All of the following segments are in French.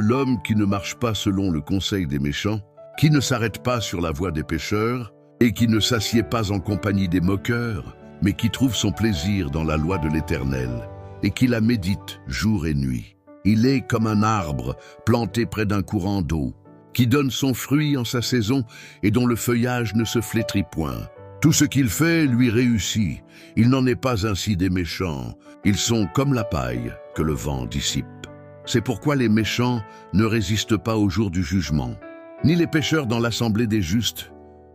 l'homme qui ne marche pas selon le conseil des méchants, qui ne s'arrête pas sur la voie des pécheurs, et qui ne s'assied pas en compagnie des moqueurs, mais qui trouve son plaisir dans la loi de l'Éternel, et qui la médite jour et nuit. Il est comme un arbre planté près d'un courant d'eau, qui donne son fruit en sa saison et dont le feuillage ne se flétrit point. Tout ce qu'il fait lui réussit. Il n'en est pas ainsi des méchants. Ils sont comme la paille que le vent dissipe. C'est pourquoi les méchants ne résistent pas au jour du jugement, ni les pécheurs dans l'assemblée des justes.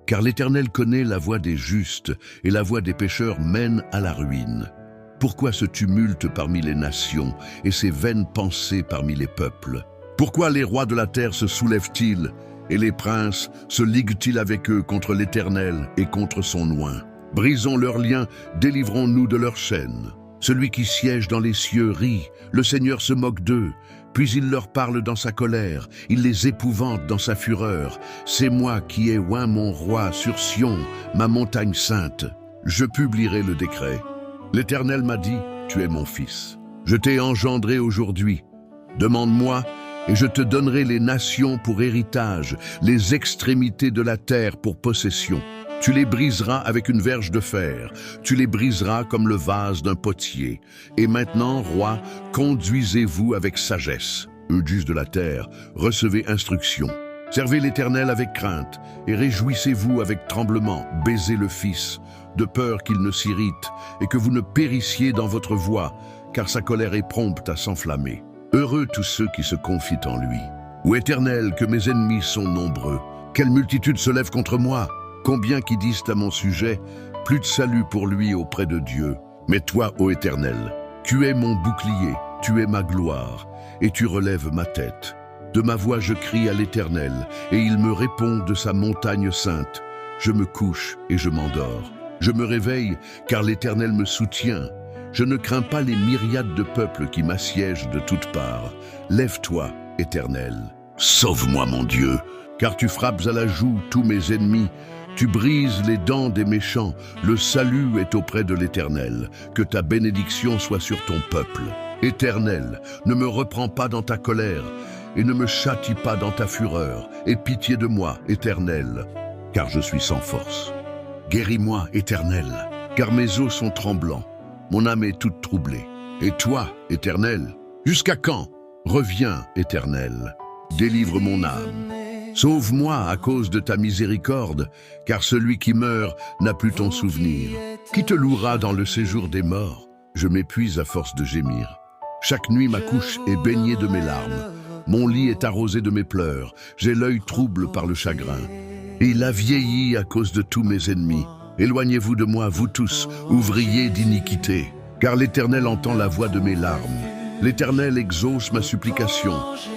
Car l'Éternel connaît la voie des justes, et la voie des pécheurs mène à la ruine. Pourquoi ce tumulte parmi les nations, et ces vaines pensées parmi les peuples? Pourquoi les rois de la terre se soulèvent-ils, et les princes se liguent-ils avec eux contre l'Éternel et contre son oint? Brisons leurs liens, délivrons-nous de leurs chaînes. Celui qui siège dans les cieux rit, le Seigneur se moque d'eux, puis il leur parle dans sa colère, il les épouvante dans sa fureur. C'est moi qui ai oint mon roi sur Sion, ma montagne sainte. Je publierai le décret. L'Éternel m'a dit, tu es mon fils. Je t'ai engendré aujourd'hui. Demande-moi, et je te donnerai les nations pour héritage, les extrémités de la terre pour possession. Tu les briseras avec une verge de fer, tu les briseras comme le vase d'un potier. Et maintenant, roi, conduisez-vous avec sagesse. Eudius de la terre, recevez instruction. Servez l'Éternel avec crainte, et réjouissez-vous avec tremblement, baisez le Fils, de peur qu'il ne s'irrite, et que vous ne périssiez dans votre voie, car sa colère est prompte à s'enflammer. Heureux tous ceux qui se confient en lui. Ô Éternel, que mes ennemis sont nombreux. Quelle multitude se lève contre moi. Combien qui disent à mon sujet, plus de salut pour lui auprès de Dieu. Mais toi, ô Éternel, tu es mon bouclier, tu es ma gloire, et tu relèves ma tête. De ma voix je crie à l'Éternel, et il me répond de sa montagne sainte. Je me couche et je m'endors. Je me réveille, car l'Éternel me soutient. Je ne crains pas les myriades de peuples qui m'assiègent de toutes parts. Lève-toi, Éternel. Sauve-moi, mon Dieu, car tu frappes à la joue tous mes ennemis. Tu brises les dents des méchants. Le salut est auprès de l'Éternel. Que ta bénédiction soit sur ton peuple. Éternel, ne me reprends pas dans ta colère, et ne me châtie pas dans ta fureur. Aie pitié de moi, Éternel, car je suis sans force. Guéris-moi, Éternel, car mes os sont tremblants. Mon âme est toute troublée. Et toi, Éternel, jusqu'à quand? Reviens, Éternel, délivre mon âme. Sauve-moi à cause de ta miséricorde, car celui qui meurt n'a plus ton souvenir. Qui te louera dans le séjour des morts? Je m'épuise à force de gémir. Chaque nuit ma couche est baignée de mes larmes. Mon lit est arrosé de mes pleurs. J'ai l'œil trouble par le chagrin. Il a vieilli à cause de tous mes ennemis. Éloignez-vous de moi, vous tous, ouvriers d'iniquité, car l'Éternel entend la voix de mes larmes. L'Éternel exauce ma supplication.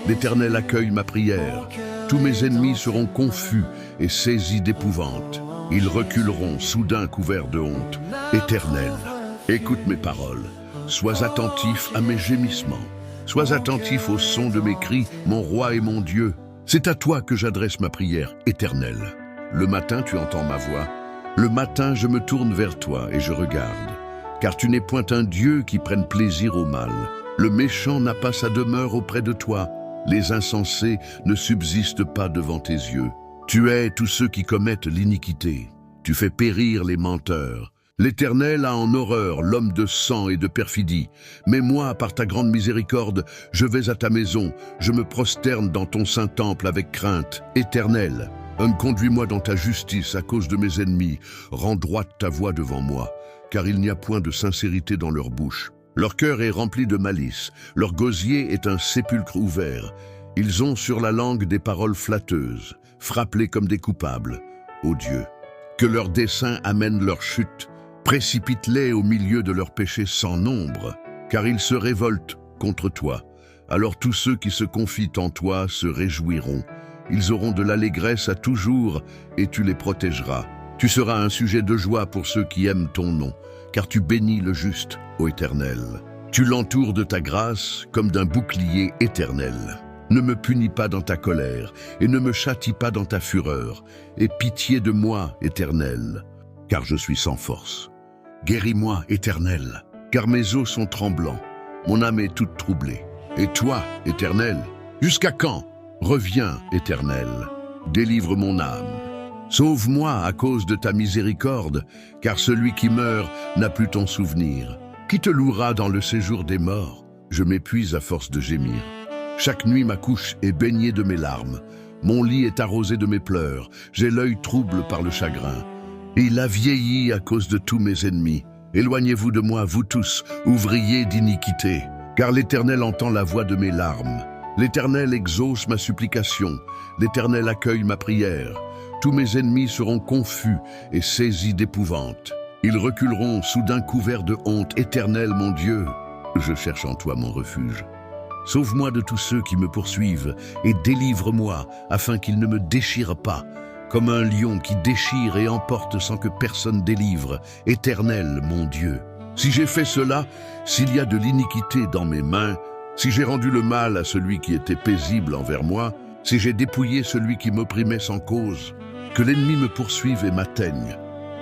L'Éternel accueille ma prière. Tous mes ennemis seront confus et saisis d'épouvante. Ils reculeront, soudain couverts de honte. Éternel, écoute mes paroles. Sois attentif à mes gémissements. Sois attentif au son de mes cris, mon roi et mon Dieu. C'est à toi que j'adresse ma prière, Éternel. Le matin, tu entends ma voix. Le matin, je me tourne vers toi et je regarde. Car tu n'es point un Dieu qui prenne plaisir au mal. Le méchant n'a pas sa demeure auprès de toi. Les insensés ne subsistent pas devant tes yeux. Tu hais tous ceux qui commettent l'iniquité. Tu fais périr les menteurs. L'Éternel a en horreur l'homme de sang et de perfidie. Mais moi, par ta grande miséricorde, je vais à ta maison. Je me prosterne dans ton saint temple avec crainte. Éternel, conduis-moi dans ta justice à cause de mes ennemis. Rends droite ta voie devant moi, car il n'y a point de sincérité dans leur bouche. Leur cœur est rempli de malice, leur gosier est un sépulcre ouvert. Ils ont sur la langue des paroles flatteuses, frappe-les comme des coupables. Ô Dieu, que leurs desseins amènent leur chute, précipite-les au milieu de leurs péchés sans nombre, car ils se révoltent contre toi. Alors tous ceux qui se confient en toi se réjouiront. Ils auront de l'allégresse à toujours, et tu les protégeras. Tu seras un sujet de joie pour ceux qui aiment ton nom, car tu bénis le juste, ô Éternel. Tu l'entoures de ta grâce comme d'un bouclier éternel. Ne me punis pas dans ta colère, et ne me châtie pas dans ta fureur. Aie pitié de moi, Éternel, car je suis sans force. Guéris-moi, Éternel, car mes os sont tremblants. Mon âme est toute troublée. Et toi, Éternel, Jusqu'à quand? Reviens, Éternel, délivre mon âme. Sauve-moi à cause de ta miséricorde, car celui qui meurt n'a plus ton souvenir. Qui te louera dans le séjour des morts? Je m'épuise à force de gémir. Chaque nuit ma couche est baignée de mes larmes. Mon lit est arrosé de mes pleurs. J'ai l'œil trouble par le chagrin. Il a vieilli à cause de tous mes ennemis. Éloignez-vous de moi, vous tous, ouvriers d'iniquité, car l'Éternel entend la voix de mes larmes. L'Éternel exauce ma supplication. L'Éternel accueille ma prière. Tous mes ennemis seront confus et saisis d'épouvante. Ils reculeront soudain couverts de honte. Éternel, mon Dieu, je cherche en toi mon refuge. Sauve-moi de tous ceux qui me poursuivent et délivre-moi afin qu'ils ne me déchirent pas, comme un lion qui déchire et emporte sans que personne délivre. Éternel, mon Dieu, si j'ai fait cela, s'il y a de l'iniquité dans mes mains, si j'ai rendu le mal à celui qui était paisible envers moi, si j'ai dépouillé celui qui m'opprimait sans cause, que l'ennemi me poursuive et m'atteigne,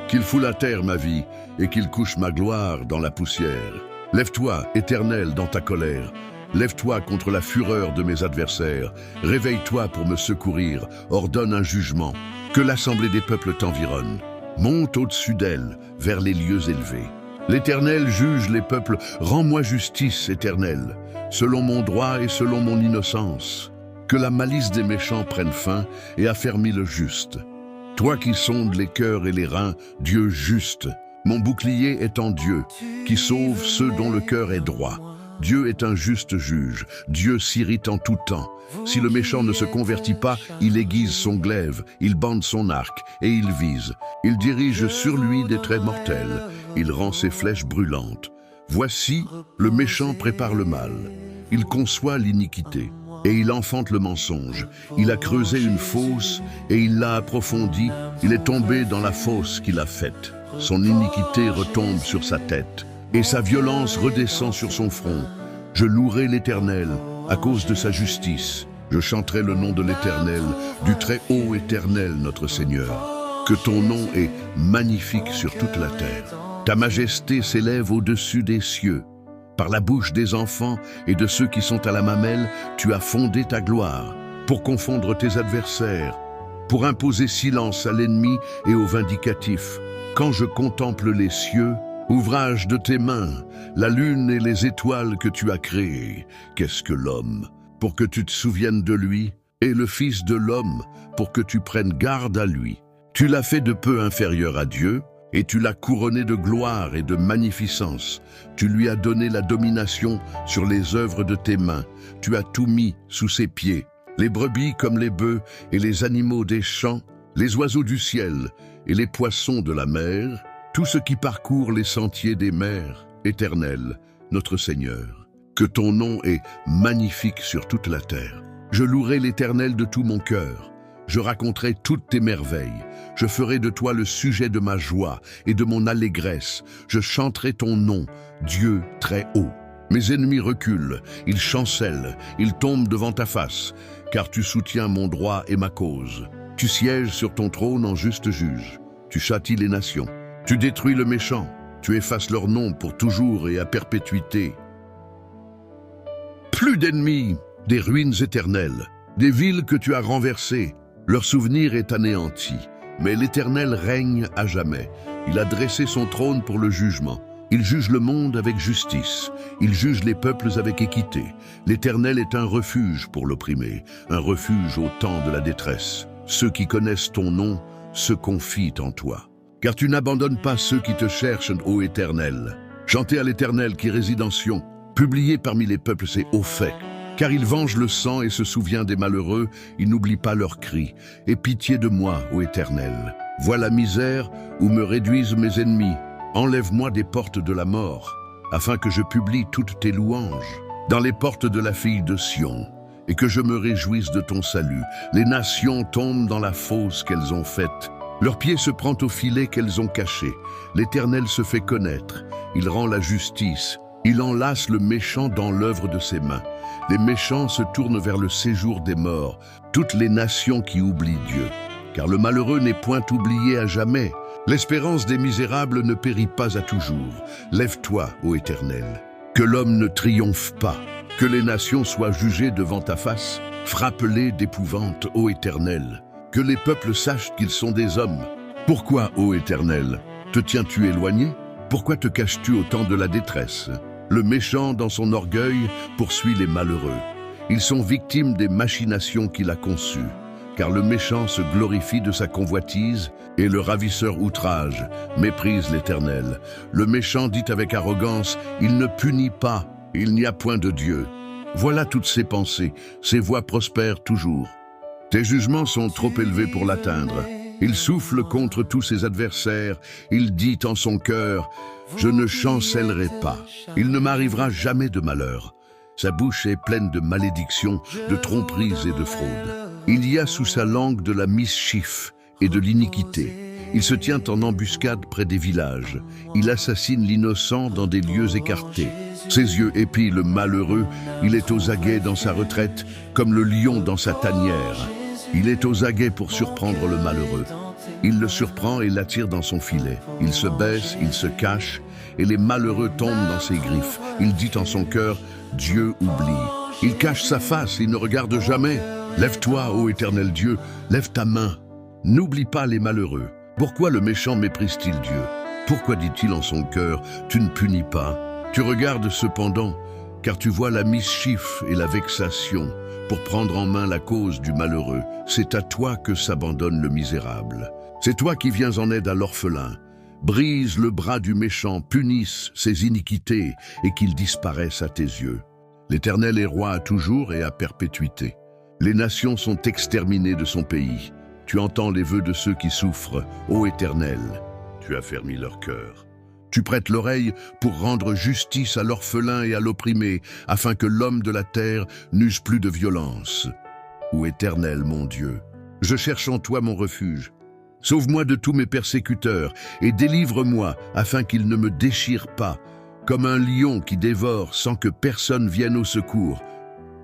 qu'il foule à terre ma vie et qu'il couche ma gloire dans la poussière. Lève-toi, Éternel, dans ta colère. Lève-toi contre la fureur de mes adversaires. Réveille-toi pour me secourir. Ordonne un jugement. Que l'assemblée des peuples t'environne. Monte au-dessus d'elle, vers les lieux élevés. L'Éternel juge les peuples. Rends-moi justice, Éternel, selon mon droit et selon mon innocence. Que la malice des méchants prenne fin et affermis le juste. Toi qui sondes les cœurs et les reins, Dieu juste, mon bouclier est en Dieu, qui sauve ceux dont le cœur est droit. Dieu est un juste juge, Dieu s'irrite en tout temps. Si le méchant ne se convertit pas, il aiguise son glaive, il bande son arc et il vise. Il dirige sur lui des traits mortels, il rend ses flèches brûlantes. Voici, le méchant prépare le mal, il conçoit l'iniquité. Et il enfante le mensonge. Il a creusé une fosse et il l'a approfondie. Il est tombé dans la fosse qu'il a faite. Son iniquité retombe sur sa tête et sa violence redescend sur son front. Je louerai l'Éternel à cause de sa justice. Je chanterai le nom de l'Éternel, du très haut Éternel notre Seigneur. Que ton nom est magnifique sur toute la terre. Ta majesté s'élève au-dessus des cieux. Par la bouche des enfants et de ceux qui sont à la mamelle, tu as fondé ta gloire, pour confondre tes adversaires, pour imposer silence à l'ennemi et au vindicatif. Quand je contemple les cieux, ouvrage de tes mains, la lune et les étoiles que tu as créées, qu'est-ce que l'homme, pour que tu te souviennes de lui, et le Fils de l'homme, pour que tu prennes garde à lui. Tu l'as fait de peu inférieur à Dieu, et tu l'as couronné de gloire et de magnificence. Tu lui as donné la domination sur les œuvres de tes mains. Tu as tout mis sous ses pieds, les brebis comme les bœufs et les animaux des champs, les oiseaux du ciel et les poissons de la mer, tout ce qui parcourt les sentiers des mers. Éternel, notre Seigneur, que ton nom est magnifique sur toute la terre. Je louerai l'Éternel de tout mon cœur. Je raconterai toutes tes merveilles. Je ferai de toi le sujet de ma joie et de mon allégresse. Je chanterai ton nom, Dieu très haut. Mes ennemis reculent, ils chancellent, ils tombent devant ta face, car tu soutiens mon droit et ma cause. Tu sièges sur ton trône en juste juge. Tu châties les nations. Tu détruis le méchant. Tu effaces leur nom pour toujours et à perpétuité. Plus d'ennemis, des ruines éternelles, des villes que tu as renversées. Leur souvenir est anéanti, mais l'Éternel règne à jamais. Il a dressé son trône pour le jugement. Il juge le monde avec justice. Il juge les peuples avec équité. L'Éternel est un refuge pour l'opprimé, un refuge au temps de la détresse. Ceux qui connaissent ton nom se confient en toi. Car tu n'abandonnes pas ceux qui te cherchent, ô Éternel. Chantez à l'Éternel qui réside en Sion. Publiez parmi les peuples ses hauts faits. Car il venge le sang et se souvient des malheureux, il n'oublie pas leurs cris. Aie pitié de moi, ô Éternel. Vois la misère où me réduisent mes ennemis. Enlève-moi des portes de la mort, afin que je publie toutes tes louanges dans les portes de la fille de Sion, et que je me réjouisse de ton salut. Les nations tombent dans la fosse qu'elles ont faite. Leur pied se prend au filet qu'elles ont caché. L'Éternel se fait connaître. Il rend la justice. Il enlace le méchant dans l'œuvre de ses mains. Les méchants se tournent vers le séjour des morts, toutes les nations qui oublient Dieu. Car le malheureux n'est point oublié à jamais. L'espérance des misérables ne périt pas à toujours. Lève-toi, ô Éternel, que l'homme ne triomphe pas. Que les nations soient jugées devant ta face. Frappe-les d'épouvante, ô Éternel. Que les peuples sachent qu'ils sont des hommes. Pourquoi, ô Éternel, te tiens-tu éloigné? Pourquoi te caches-tu au temps de la détresse? Le méchant, dans son orgueil, poursuit les malheureux. Ils sont victimes des machinations qu'il a conçues. Car le méchant se glorifie de sa convoitise, et le ravisseur outrage, méprise l'Éternel. Le méchant dit avec arrogance, il ne punit pas, il n'y a point de Dieu. Voilà toutes ses pensées, ses voies prospèrent toujours. Tes jugements sont trop élevés pour l'atteindre. Il souffle contre tous ses adversaires, il dit en son cœur, je ne chancellerai pas, il ne m'arrivera jamais de malheur. Sa bouche est pleine de malédictions, de tromperies et de fraudes. Il y a sous sa langue de la mischief et de l'iniquité. Il se tient en embuscade près des villages. Il assassine l'innocent dans des lieux écartés. Ses yeux épient le malheureux. Il est aux aguets dans sa retraite, comme le lion dans sa tanière. Il est aux aguets pour surprendre le malheureux. Il le surprend et l'attire dans son filet. Il se baisse, il se cache, et les malheureux tombent dans ses griffes. Il dit en son cœur, Dieu oublie. Il cache sa face, il ne regarde jamais. Lève-toi, ô Éternel Dieu, lève ta main. N'oublie pas les malheureux. Pourquoi le méchant méprise-t-il Dieu? Pourquoi dit-il en son cœur, tu ne punis pas? Tu regardes cependant, car tu vois la mischief et la vexation, pour prendre en main la cause du malheureux. C'est à toi que s'abandonne le misérable. C'est toi qui viens en aide à l'orphelin. Brise le bras du méchant, punisse ses iniquités, et qu'il disparaisse à tes yeux. L'Éternel est roi à toujours et à perpétuité. Les nations sont exterminées de son pays. Tu entends les vœux de ceux qui souffrent, ô Éternel. Tu as fermé leur cœur. Tu prêtes l'oreille pour rendre justice à l'orphelin et à l'opprimé, afin que l'homme de la terre n'use plus de violence. Ô Éternel, mon Dieu, je cherche en toi mon refuge. Sauve-moi de tous mes persécuteurs et délivre-moi afin qu'ils ne me déchirent pas, comme un lion qui dévore sans que personne vienne au secours.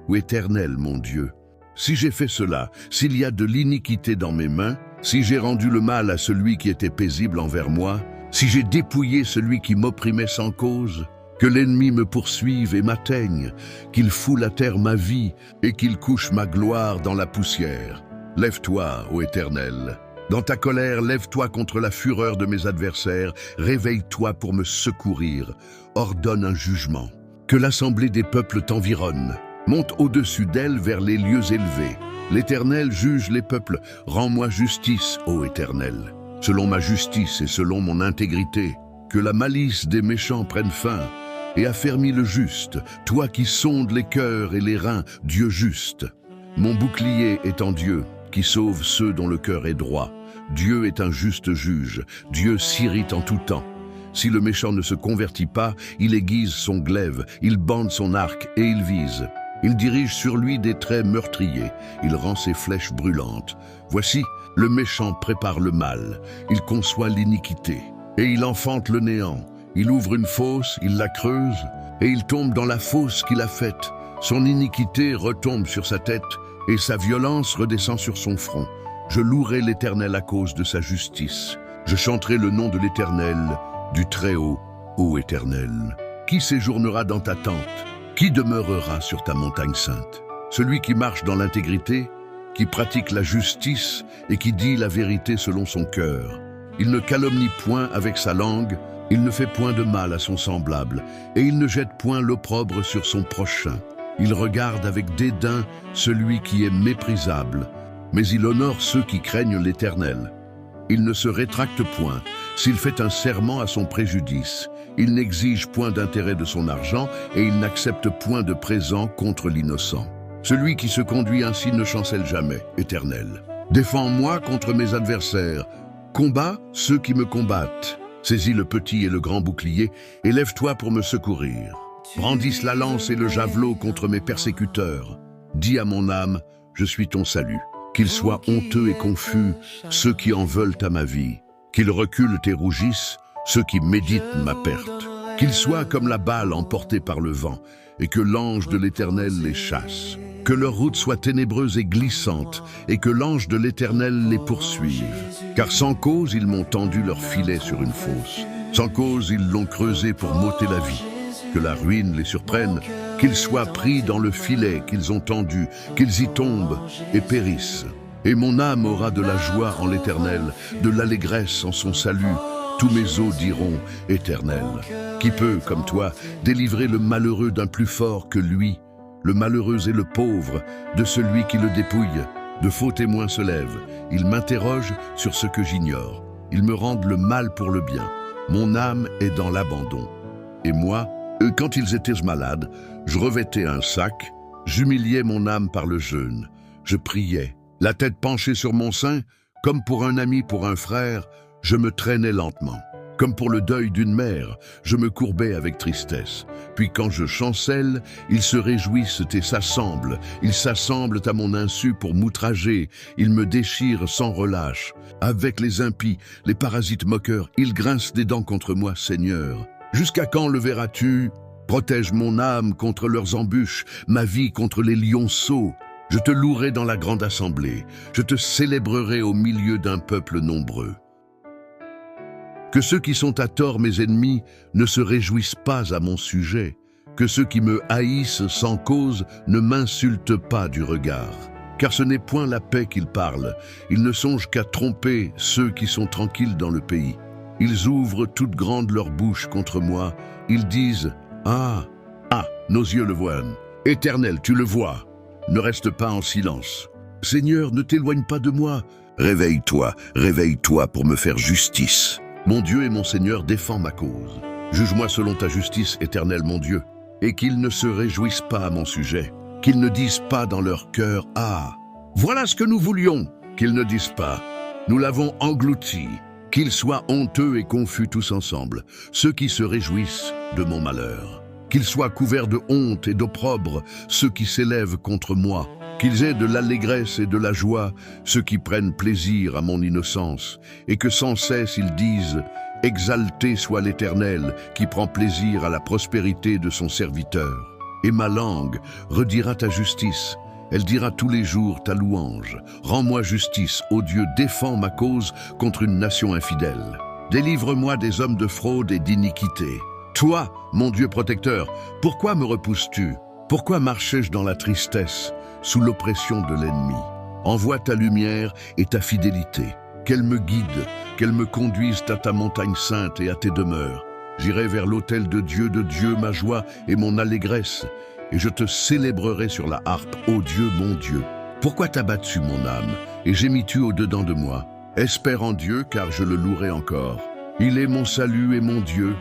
Ô Éternel, mon Dieu, si j'ai fait cela, s'il y a de l'iniquité dans mes mains, si j'ai rendu le mal à celui qui était paisible envers moi, si j'ai dépouillé celui qui m'opprimait sans cause, que l'ennemi me poursuive et m'atteigne, qu'il foule à terre ma vie et qu'il couche ma gloire dans la poussière. Lève-toi, ô Éternel. Dans ta colère, lève-toi contre la fureur de mes adversaires, réveille-toi pour me secourir, ordonne un jugement. Que l'assemblée des peuples t'environne, monte au-dessus d'elle vers les lieux élevés. L'Éternel juge les peuples, rends-moi justice, ô Éternel. Selon ma justice et selon mon intégrité, que la malice des méchants prenne fin, et affermis le juste, toi qui sondes les cœurs et les reins, Dieu juste. Mon bouclier est en Dieu, qui sauve ceux dont le cœur est droit. Dieu est un juste juge, Dieu s'irrite en tout temps. Si le méchant ne se convertit pas, il aiguise son glaive, il bande son arc et il vise. Il dirige sur lui des traits meurtriers, il rend ses flèches brûlantes. Voici, le méchant prépare le mal, il conçoit l'iniquité, et il enfante le néant. Il ouvre une fosse, il la creuse, et il tombe dans la fosse qu'il a faite. Son iniquité retombe sur sa tête, et sa violence redescend sur son front. Je louerai l'Éternel à cause de sa justice. Je chanterai le nom de l'Éternel, du Très-Haut, ô Éternel. Qui séjournera dans ta tente? Qui demeurera sur ta montagne sainte? Celui qui marche dans l'intégrité, qui pratique la justice et qui dit la vérité selon son cœur. Il ne calomnie point avec sa langue, il ne fait point de mal à son semblable, et il ne jette point l'opprobre sur son prochain. Il regarde avec dédain celui qui est méprisable, mais il honore ceux qui craignent l'Éternel. Il ne se rétracte point s'il fait un serment à son préjudice. Il n'exige point d'intérêt de son argent et il n'accepte point de présent contre l'innocent. Celui qui se conduit ainsi ne chancelle jamais, Éternel. Défends-moi contre mes adversaires. Combat ceux qui me combattent. Saisis le petit et le grand bouclier et lève-toi pour me secourir. Brandisse la lance et le javelot contre mes persécuteurs. Dis à mon âme, je suis ton salut. Qu'ils soient honteux et confus, ceux qui en veulent à ma vie. Qu'ils reculent et rougissent, ceux qui méditent ma perte. Qu'ils soient comme la balle emportée par le vent, et que l'ange de l'Éternel les chasse. Que leur route soit ténébreuse et glissante, et que l'ange de l'Éternel les poursuive. Car sans cause, ils m'ont tendu leur filet sur une fosse. Sans cause, ils l'ont creusé pour m'ôter la vie. Que la ruine les surprenne, qu'ils soient pris dans le filet qu'ils ont tendu, qu'ils y tombent et périssent. Et mon âme aura de la joie en l'Éternel, de l'allégresse en son salut. Tous mes os diront « Éternel ». Qui peut, comme toi, délivrer le malheureux d'un plus fort que lui, le malheureux et le pauvre, de celui qui le dépouille? De faux témoins se lèvent, ils m'interrogent sur ce que j'ignore. Ils me rendent le mal pour le bien. Mon âme est dans l'abandon. Et moi, quand ils étaient malades, je revêtais un sac, j'humiliais mon âme par le jeûne. Je priais, la tête penchée sur mon sein, comme pour un ami, pour un frère, je me traînais lentement. Comme pour le deuil d'une mère, je me courbais avec tristesse. Puis quand je chancelle, ils se réjouissent et s'assemblent. Ils s'assemblent à mon insu pour m'outrager. Ils me déchirent sans relâche. Avec les impies, les parasites moqueurs, ils grincent des dents contre moi, Seigneur. Jusqu'à quand le verras-tu? Protège mon âme contre leurs embûches, ma vie contre les lionceaux. Je te louerai dans la grande assemblée. Je te célébrerai au milieu d'un peuple nombreux. Que ceux qui sont à tort mes ennemis ne se réjouissent pas à mon sujet. Que ceux qui me haïssent sans cause ne m'insultent pas du regard. Car ce n'est point la paix qu'ils parlent. Ils ne songent qu'à tromper ceux qui sont tranquilles dans le pays. Ils ouvrent toute grande leur bouche contre moi. Ils disent « Ah, nos yeux le voient. Éternel, tu le vois. Ne reste pas en silence. Seigneur, ne t'éloigne pas de moi. Réveille-toi, réveille-toi pour me faire justice. Mon Dieu et mon Seigneur, défends ma cause. Juge-moi selon ta justice, Éternel mon Dieu, et qu'ils ne se réjouissent pas à mon sujet, qu'ils ne disent pas dans leur cœur « Ah, voilà ce que nous voulions », qu'ils ne disent pas « Nous l'avons englouti », qu'ils soient honteux et confus tous ensemble, ceux qui se réjouissent de mon malheur. Qu'ils soient couverts de honte et d'opprobre, ceux qui s'élèvent contre moi. Qu'ils aient de l'allégresse et de la joie, ceux qui prennent plaisir à mon innocence, et que sans cesse ils disent « Exalté soit l'Éternel, qui prend plaisir à la prospérité de son serviteur. » Et ma langue redira ta justice, elle dira tous les jours ta louange. Rends-moi justice, ô Dieu, défends ma cause contre une nation infidèle. Délivre-moi des hommes de fraude et d'iniquité. Toi, mon Dieu protecteur, pourquoi me repousses-tu? Pourquoi marchais-je dans la tristesse, sous l'oppression de l'ennemi? Envoie ta lumière et ta fidélité, qu'elle me guide, qu'elle me conduise à ta montagne sainte et à tes demeures. J'irai vers l'autel de Dieu, ma joie et mon allégresse, et je te célébrerai sur la harpe, ô Dieu, mon Dieu. Pourquoi t'as battu mon âme, et gémis-tu au-dedans de moi? Espère en Dieu, car je le louerai encore. Il est mon salut et mon Dieu.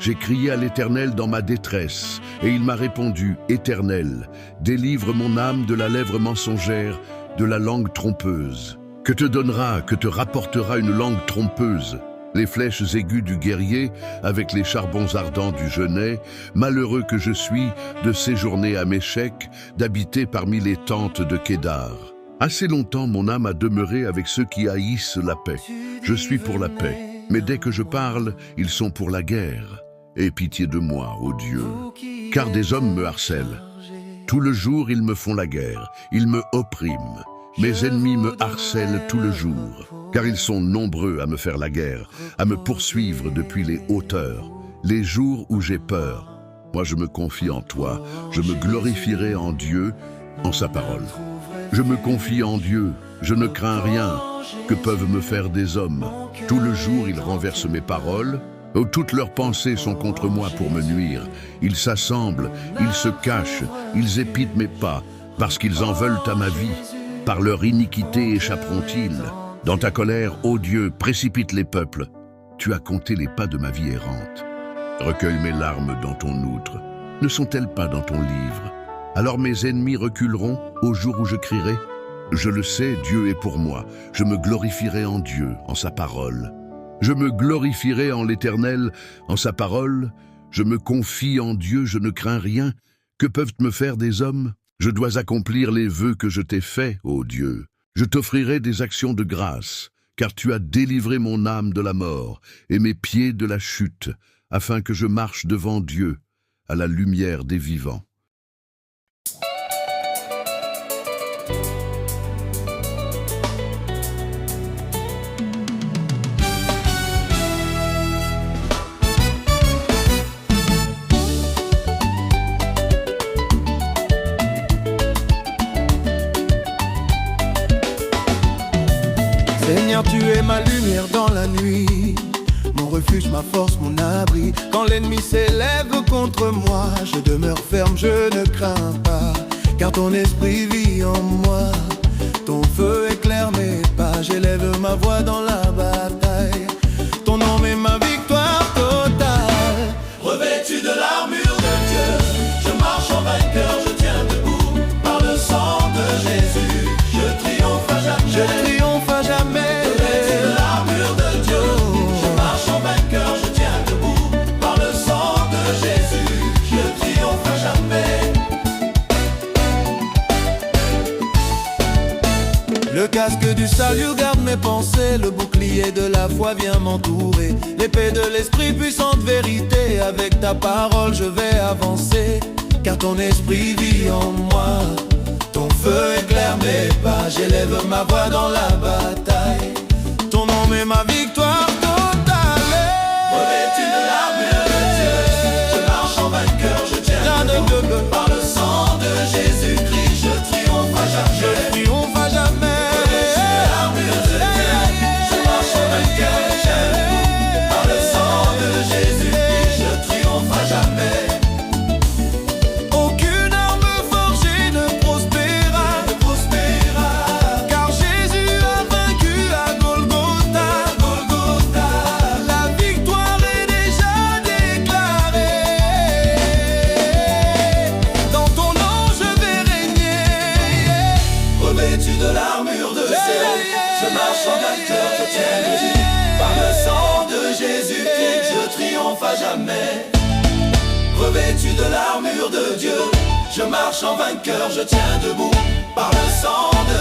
J'ai crié à l'Éternel dans ma détresse, et il m'a répondu, « Éternel, délivre mon âme de la lèvre mensongère, de la langue trompeuse. Que te donnera, que te rapportera une langue trompeuse? Les flèches aiguës du guerrier, avec les charbons ardents du genêt, malheureux que je suis de séjourner à Méchec, d'habiter parmi les tentes de Kédar. Assez longtemps mon âme a demeuré avec ceux qui haïssent la paix. Je suis pour la paix, mais dès que je parle, ils sont pour la guerre. Aie pitié de moi, ô Dieu, car des hommes me harcèlent. Tout le jour, ils me font la guerre, ils me oppriment. Mes ennemis me harcèlent tout le jour, car ils sont nombreux à me faire la guerre, à me poursuivre depuis les hauteurs, les jours où j'ai peur. Moi, je me confie en toi, je me glorifierai en Dieu, en sa parole. Je me confie en Dieu, je ne crains rien que peuvent me faire des hommes. Tout le jour, ils renversent mes paroles. Toutes leurs pensées sont contre moi pour me nuire. Ils s'assemblent, ils se cachent, ils épitent mes pas, parce qu'ils en veulent à ma vie. Par leur iniquité échapperont-ils. Dans ta colère, ô Dieu, précipite les peuples. Tu as compté les pas de ma vie errante. Recueille mes larmes dans ton outre. Ne sont-elles pas dans ton livre? Alors mes ennemis reculeront au jour où je crierai. Je le sais, Dieu est pour moi. Je me glorifierai en Dieu, en sa parole. Je me glorifierai en l'Éternel, en sa parole. Je me confie en Dieu, je ne crains rien. Que peuvent me faire des hommes? Je dois accomplir les vœux que je t'ai faits, ô Dieu. Je t'offrirai des actions de grâce, car tu as délivré mon âme de la mort et mes pieds de la chute, afin que je marche devant Dieu, à la lumière des vivants. Seigneur, tu es ma lumière dans la nuit, mon refuge, ma force, mon abri. Quand l'ennemi s'élève contre moi, je demeure ferme, je ne crains pas, car ton esprit vit en moi. Ton feu éclaire mes pas, j'élève ma voix dans la bataille. Ton nom est ma victoire totale. Revêtu de l'armure de Dieu, je marche en vainqueur, je tiens debout. Par le sang de Jésus, je triomphe à jamais. Je triomphe à jamais. Revêtu de l'armure de Dieu, je marche en vainqueur, je tiens debout. Par le sang de Jésus, je triomphe à jamais. Le casque du salut garde mes pensées, le bouclier de la foi vient m'entourer. L'épée de l'esprit, puissante vérité, avec ta parole je vais avancer, car ton esprit vit en moi. Ton feu éclaire mes pas, j'élève ma voix dans la bataille. Ton nom est ma victoire totale. Revêtu de l'armure de Dieu, je marche en vainqueur, je tiens debout. Par le sang de Jésus-Christ, je triomphe à jamais. Je triomphe à jamais. De l'armure de Dieu, je marche en vainqueur, je tiens debout. Par le sang de Jésus-Christ, je triomphe à jamais. Revêtu de l'armure de Dieu, je marche en vainqueur, je tiens debout. Par le sang de